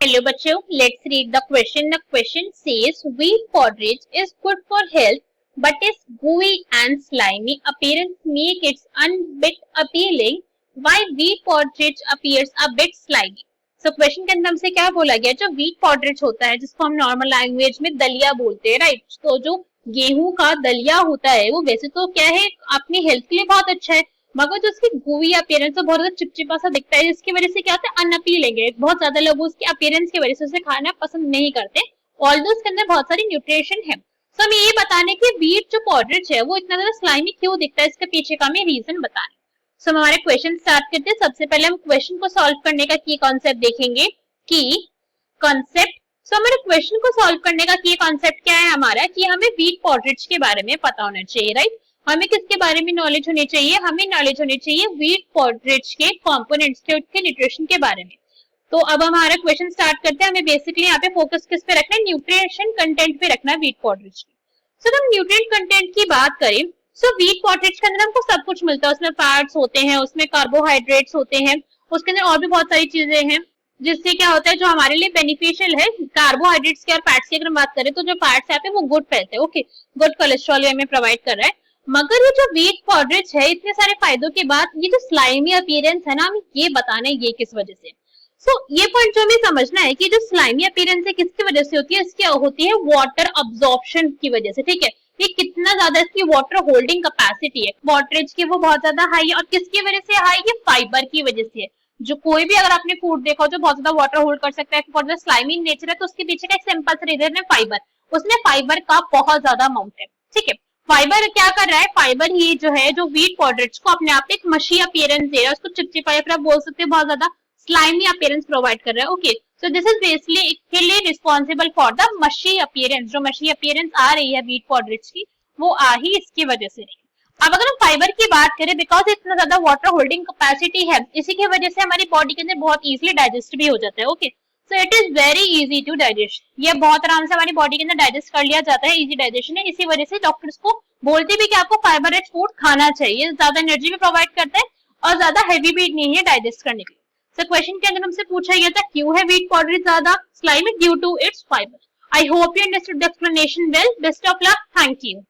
Hello बच्चों, let's read the question. The question says wheat porridge is good for health but its gooey and slimy appearance make it a bit appealing. Why wheat porridge appears a bit slimy? So question के अंदर हमसे क्या बोला गया, जो wheat porridge होता है जिसको हम नॉर्मल लैंग्वेज में दलिया बोलते हैं, राइट? तो जो गेहूं का दलिया होता है वो वैसे तो क्या है, अपनी हेल्थ के लिए बहुत अच्छा है, मगर जो उसकी गोवी अपीयरेंस है बहुत ज्यादा चिपचिपा सा दिखता है, जिसकी वजह से क्या होता है, अनअपीलिंग है। बहुत ज्यादा लोग उसके अपीयरेंस की वजह से उसे खाना पसंद नहीं करते, ऑल्दो उसके अंदर बहुत सारी न्यूट्रिशन है। तो हमें ये बताने की व्हीट जो पोर्रिज है वो इतना ज्यादा स्लाइमी क्यों दिखता है, इसके पीछे का हमें रीजन बताने। सो हमारे क्वेश्चन स्टार्ट करते हैं। सबसे पहले हम क्वेश्चन को सॉल्व करने का की कॉन्सेप्ट देखेंगे। की कॉन्सेप्ट, सो हमारे क्वेश्चन को सॉल्व करने का की कॉन्सेप्ट क्या है हमारा, कि हमें व्हीट पोर्रिज के बारे में पता होना चाहिए, राइट? हमें किसके बारे में नॉलेज होनी चाहिए, हमें नॉलेज होनी चाहिए व्हीट पोर्रिज के कंपोनेंट्स के, उसके न्यूट्रिशन के बारे में। तो अब हमारा क्वेश्चन स्टार्ट करते हैं। हमें बेसिकली यहाँ पे फोकस किस पे रखना है, न्यूट्रिशन कंटेंट पे रखना है व्हीट पोर्रिज की। सो हम न्यूट्रिएंट कंटेंट की बात करें, सो व्हीट पोर्रिज के अंदर हमको सब कुछ मिलता है, उसमें फैट्स होते हैं, उसमें कार्बोहाइड्रेट्स होते हैं, उसके अंदर और भी बहुत सारी चीजें हैं जिससे क्या होता है जो हमारे लिए बेनिफिशियल है। कार्बोहाइड्रेट्स की और फैट्स की अगर हम बात करें तो जो फैट्स यहाँ पे वो गुड फैट है, ओके, गुड कोलेस्ट्रॉल हमें प्रोवाइड कर रहा है। मगर ये जो व्हीट पोर्रिज है इतने सारे फायदों के बाद ये जो स्लाइमी अपीयरेंस है ना, हमें ये बताना है ये किस वजह से। सो ये पॉइंट जो हमें समझना है कि जो स्लाइमी अपीयरेंस है किसकी वजह से होती है, इसकी होती है वाटर अब्जॉर्प्शन की वजह से, ठीक है? ये कितना ज्यादा इसकी वाटर होल्डिंग कैपेसिटी है पोर्रिज की, वो बहुत ज्यादा हाई है। और किसकी वजह से हाई, ये फाइबर की वजह से है। जो कोई भी अगर आपने फूड देखा हो जो बहुत ज्यादा वाटर होल्ड कर सकता है, फॉर द स्लाइमी नेचर है, तो उसके पीछे का एक सिंपल सा रीजन है फाइबर। उसमें फाइबर का बहुत ज्यादा अमाउंट है, ठीक है? फाइबर क्या कर रहा है, फाइबर ही जो है जो व्हीट पोर्रिज को अपने आप एक मशी अपीयरेंस दे रहा है, उसको चिपचिपा या फिर आप बोल सकते हैं बहुत ज्यादा स्लाइमी अपीयरेंस प्रोवाइड कर रहा है, okay? So this is basically responsible for the मशी अपीयरेंस। जो मशी अपीयरेंस आ रही है व्हीट पोर्रिज की वो आ ही इसकी वजह से रही। अब अगर हम फाइबर की बात करें, बिकॉज इतना ज्यादा वाटर होल्डिंग कैपेसिटी है, इसी की वजह से हमारी बॉडी के अंदर बहुत इजीली डाइजेस्ट भी हो जाता है, okay? So it is very easy to digest. ये बहुत आराम से हमारी बॉडी के अंदर डाइजेस्ट कर लिया जाता है, इजी डाइजेशन है। इसी वजह से डॉक्टर्स को बोलते भी कि आपको फाइबर रिच फूड खाना चाहिए, ज्यादा एनर्जी भी प्रोवाइड करता है और ज्यादा हैवी भी नहीं है डाइजेस्ट करने के लिए। सो क्वेश्चन के अंदर हमसे पूछा गया था क्यों है व्हीट पोर्रिज ज्यादा slimy, due to its fibre. I hope you understood the explanation well. Best of luck, thank you.